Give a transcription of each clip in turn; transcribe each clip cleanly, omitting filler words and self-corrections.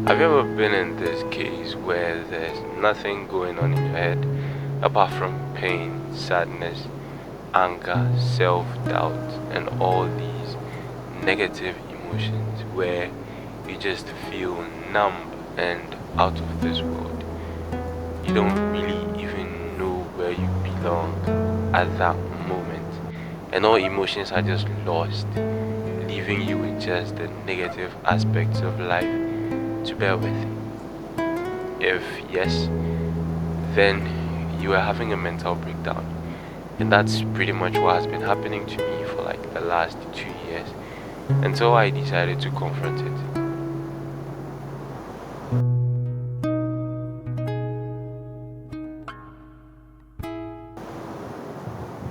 Have you ever been in this case where there's nothing going on in your head apart from pain, sadness, anger, self-doubt, and all these negative emotions where you just feel numb and out of this world? You don't really even know where you belong at that moment, and all emotions are just lost, leaving you with just the negative aspects of life to bear with. If yes, then you are having a mental breakdown. And that's pretty much what has been happening to me for like the last 2 years until I decided to confront it.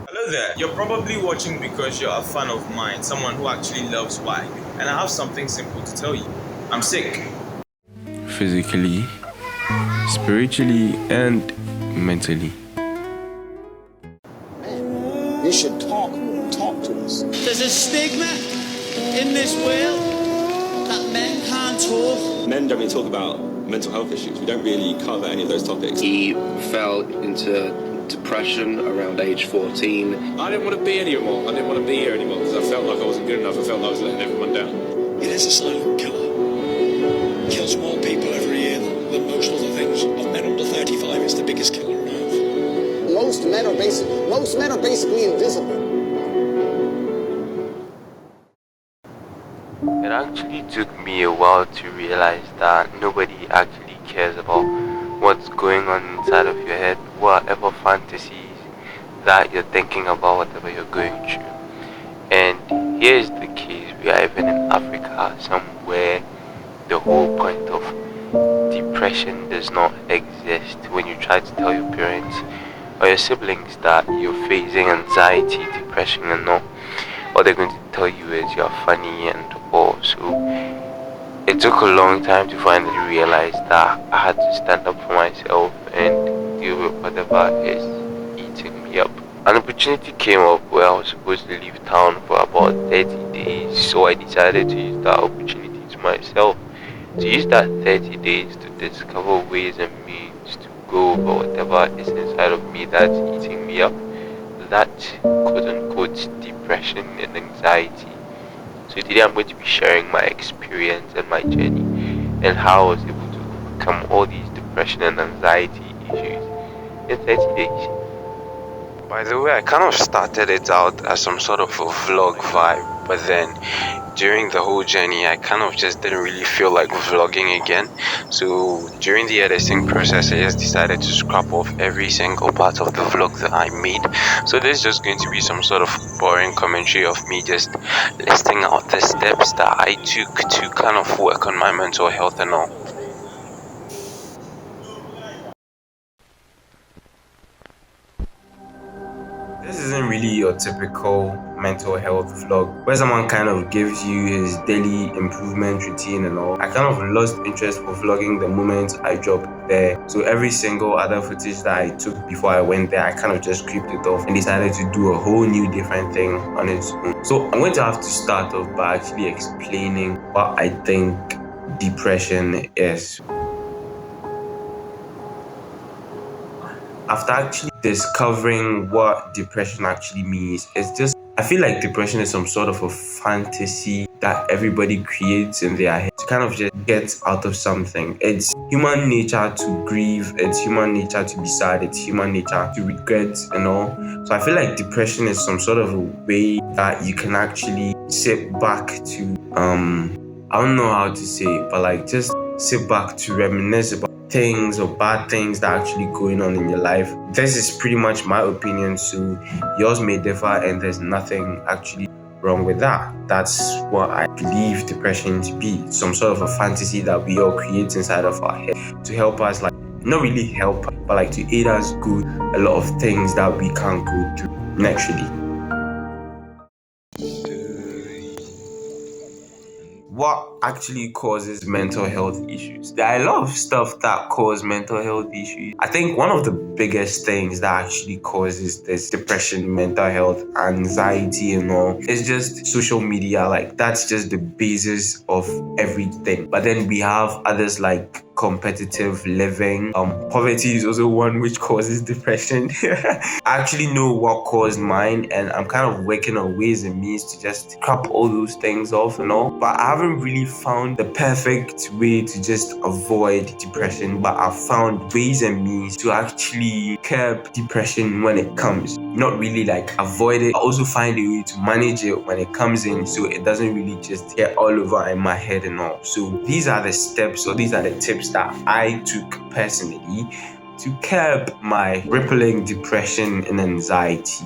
Hello there. You're probably watching because you're a fan of mine, someone who actually loves wine. And I have something simple to tell you. I'm sick. Physically, spiritually, and mentally. Man, you should talk more. Talk to us. There's a stigma in this world that men can't talk. Men don't really talk about mental health issues. We don't really cover any of those topics. He fell into depression around age 14. I didn't want to be anymore. I didn't want to be here anymore because I felt like I wasn't good enough. I felt like I was letting everyone down. It is a silent killer. Kills more people every year than most other things. Of men under 35, it's the biggest killer on earth. Most men are basically invisible. It actually took me a while to realize that nobody actually cares about what's going on inside of your head, whatever fantasies that you're thinking about, whatever you're going through. And here's the case: we are even in Africa, somewhere the whole point of depression does not exist. When you try to tell your parents or your siblings that you're facing anxiety, depression, and all they're going to tell you is you're funny and all. So it took a long time to finally realize that I had to stand up for myself and deal with whatever is eating me up. An opportunity came up where I was supposed to leave town for about 30 days, so I decided to use that opportunity to myself, to use that 30 days to discover ways and means to go over whatever is inside of me that's eating me up, that quote-unquote depression and anxiety. So today I'm going to be sharing my experience and my journey and how I was able to overcome all these depression and anxiety issues in 30 days. By the way, I kind of started it out as some sort of a vlog vibe, but then during the whole journey I kind of just didn't really feel like vlogging again. So during the editing process I just decided to scrap off every single part of the vlog that I made. So this is just going to be some sort of boring commentary of me just listing out the steps that I took to kind of work on my mental health and all. This isn't really your typical mental health vlog where someone kind of gives you his daily improvement routine and all. I kind of lost interest for vlogging the moment I dropped there. So every single other footage that I took before I went there, I kind of just creeped it off and decided to do a whole new different thing on its own. So I'm going to have to start off by actually explaining what I think depression is. After actually discovering what depression actually means, I feel like depression is some sort of a fantasy that everybody creates in their head to kind of just get out of something. It's human nature to grieve, it's human nature to be sad, it's human nature to regret and all. So I feel like depression is some sort of a way that you can actually sit back to, I don't know how to say it, but like just sit back to reminisce about things or bad things that are actually going on in your life. This is pretty much my opinion, so yours may differ, and there's nothing actually wrong with that. That's what I believe depression to be, some sort of a fantasy that we all create inside of our head to help us, like not really help, but like to aid us go a lot of things that we can't go through naturally. what actually causes mental health issues? There are a lot of stuff that cause mental health issues. I think one of the biggest things that actually causes this depression, mental health, anxiety and all is just social media. Like, that's just the basis of everything. But then we have others like competitive living. Poverty is also one which causes depression. I actually know what caused mine, and I'm kind of working on ways and means to just crap all those things off and all. But I haven't really found the perfect way to just avoid depression. But I've found ways and means to actually curb depression when it comes. Not really like avoid it. I also find a way to manage it when it comes in, so it doesn't really just get all over in my head and all. So these are the steps, or these are the tips that I took personally to curb my rippling depression and anxiety.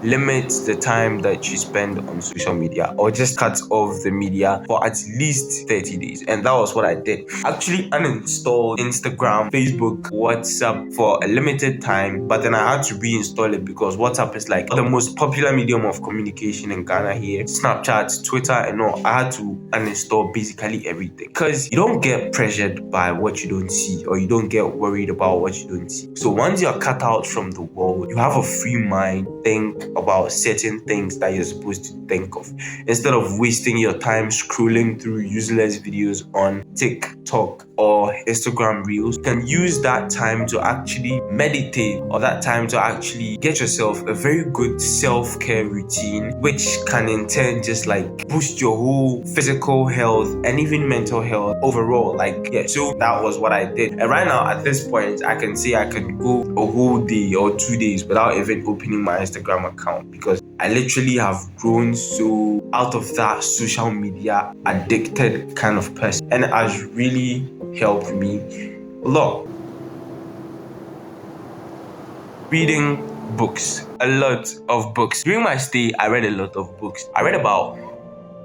Limit the time that you spend on social media, or just cut off the media for at least 30 days. And that was what I did. Actually uninstalled Instagram, Facebook, WhatsApp for a limited time, but then I had to reinstall it because WhatsApp is like the most popular medium of communication in Ghana here. Snapchat, Twitter and all. I had to uninstall basically everything because you don't get pressured by what you don't see, or you don't get worried about what you don't see. So once you're cut out from the world, you have a free mind. Think about certain things that you're supposed to think of, instead of wasting your time scrolling through useless videos on TikTok or Instagram Reels. You can use that time to actually meditate, or that time to actually get yourself a very good self-care routine, which can in turn just like boost your whole physical health and even mental health overall. Like, yeah, so that was what I did. And right now at this point, I can say I can go a whole day or 2 days without even opening my Instagram account, because I literally have grown so out of that social media addicted kind of person, and it has really helped me a lot. Reading books, a lot of books. During my stay, I read a lot of books. I read about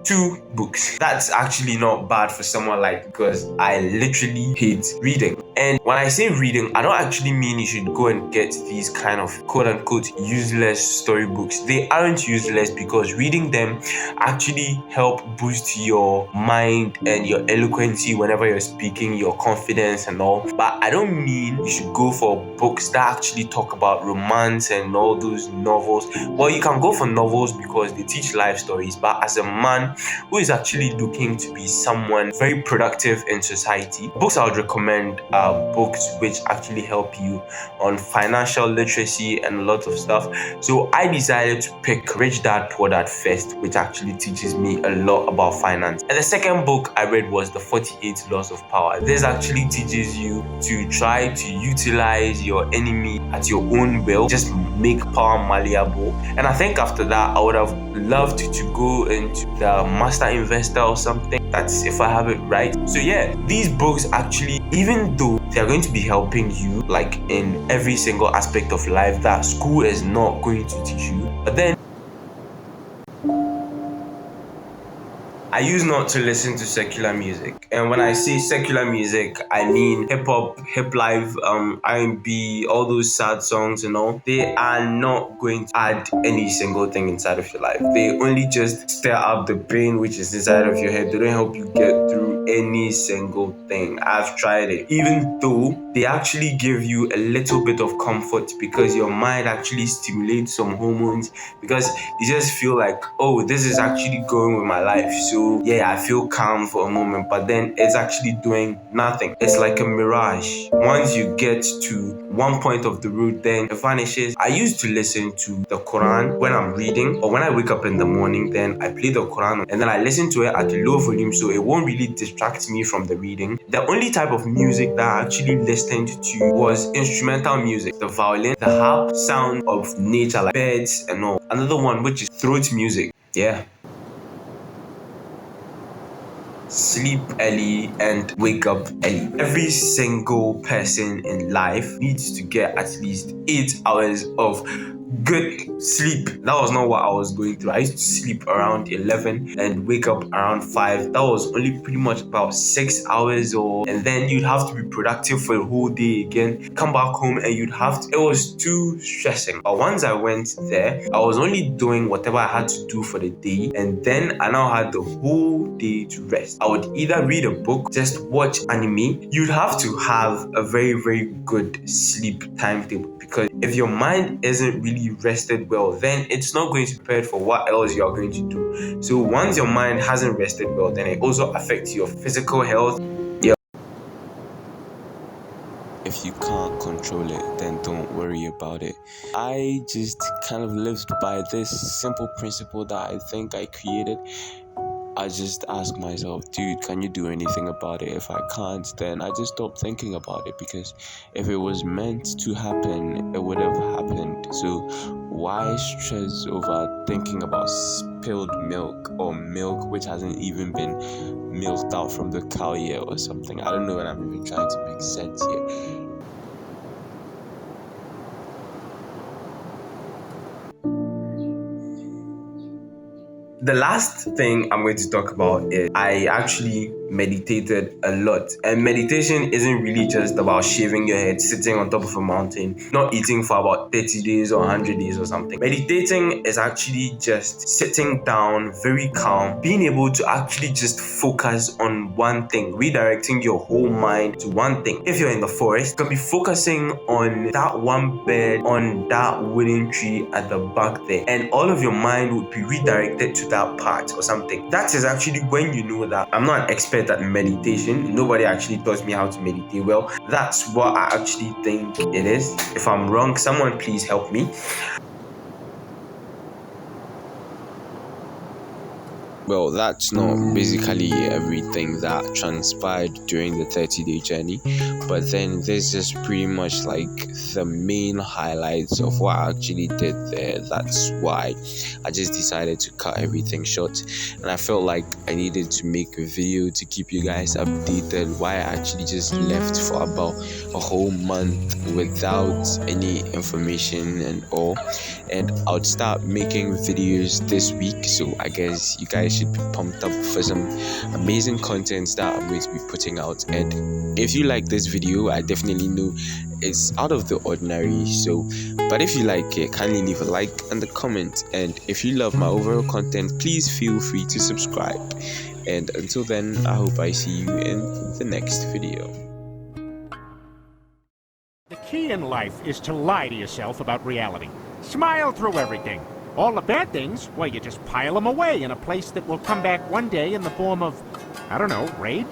2 books. That's actually not bad for someone like, because I literally hate reading. And when I say reading, I don't actually mean you should go and get these kind of quote-unquote useless storybooks. They aren't useless, because reading them actually help boost your mind and your eloquency whenever you're speaking, your confidence and all. But I don't mean you should go for books that actually talk about romance and all those novels. Well, you can go for novels because they teach life stories, but as a man who is actually looking to be someone very productive in society, books I would recommend are books which actually help you on financial literacy and a lot of stuff. So I decided to pick Rich Dad Poor Dad first, which actually teaches me a lot about finance. And the second book I read was The 48 Laws of Power. This actually teaches you to try to utilize your enemy at your own will, just make power malleable. And I think after that, I would have loved to go into the Master Investor or something. That's if I have it right. So yeah, these books actually, even though they're going to be helping you like in every single aspect of life that school is not going to teach you, but then I used not to listen to secular music. And when I say secular music, I mean hip-hop, hip-life, R&B, all those sad songs and all. They are not going to add any single thing inside of your life. They only just stir up the pain which is inside of your head. They don't help you get through any single thing. I've tried it. Even though they actually give you a little bit of comfort, because your mind actually stimulates some hormones, because you just feel like, oh, this is actually going with my life. So yeah, I feel calm for a moment, but then it's actually doing nothing. It's like a mirage. Once you get to one point of the road, then it vanishes. I used to listen to the Quran when I'm reading, or when I wake up in the morning, then I play the Quran and then I listen to it at a low volume, so it won't really distract me from the reading. The only type of music that I actually listened to was instrumental music, the violin, the harp, sound of nature like birds and all. Another one which is throat music. Yeah. Sleep early and wake up early. Every single person in life needs to get at least 8 hours of good sleep. That was not what I was going through. I used to sleep around 11 and wake up around 5. That was only pretty much about 6 hours, and then you'd have to be productive for the whole day again. Come back home and you'd have to. It was too stressing. But once I went there, I was only doing whatever I had to do for the day, and then I now had the whole day to rest. I would either read a book, just watch anime. You'd have to have a very, very good sleep timetable, because if your mind isn't really rested well, then it's not going to be prepared for what else you are going to do. So once your mind hasn't rested well, then it also affects your physical health. If you can't control it, then don't worry about it. I just kind of lived by this simple principle that I think I created. I just ask myself, dude, can you do anything about it? If I can't, then I just stop thinking about it, because if it was meant to happen, it would have happened. So why stress over thinking about spilled milk, or milk which hasn't even been milked out from the cow yet or something? I don't know, and I'm even trying to make sense here. The last thing I'm going to talk about is I actually meditated a lot. And meditation isn't really just about shaving your head, sitting on top of a mountain, not eating for about 30 days or 100 days or something. Meditating is actually just sitting down, very calm, being able to actually just focus on one thing, redirecting your whole mind to one thing. If you're in the forest, you can be focusing on that one bird on that wooden tree at the back there, and all of your mind would be redirected to that part or something. That is actually when you know that I'm not an expert at meditation. Nobody actually taught me how to meditate well. That's what I actually think it is. If I'm wrong, someone please help me. Well, that's not basically everything that transpired during the 30-day journey, but then this is pretty much like the main highlights of what I actually did there. That's why I just decided to cut everything short, and I felt like I needed to make a video to keep you guys updated why I actually just left for about a whole month without any information and all. And I'll start making videos this week, so I guess you guys should be pumped up for some amazing content that I'm going to be putting out. And if you like this video, I definitely know it's out of the ordinary, but if you like it, kindly leave a like and a comment. And if you love my overall content, please feel free to subscribe. And until then, I hope I see you in the next video. The key in life is to lie to yourself about reality. Smile through everything. All the bad things, well, you just pile them away in a place that will come back one day in the form of, I don't know, rage?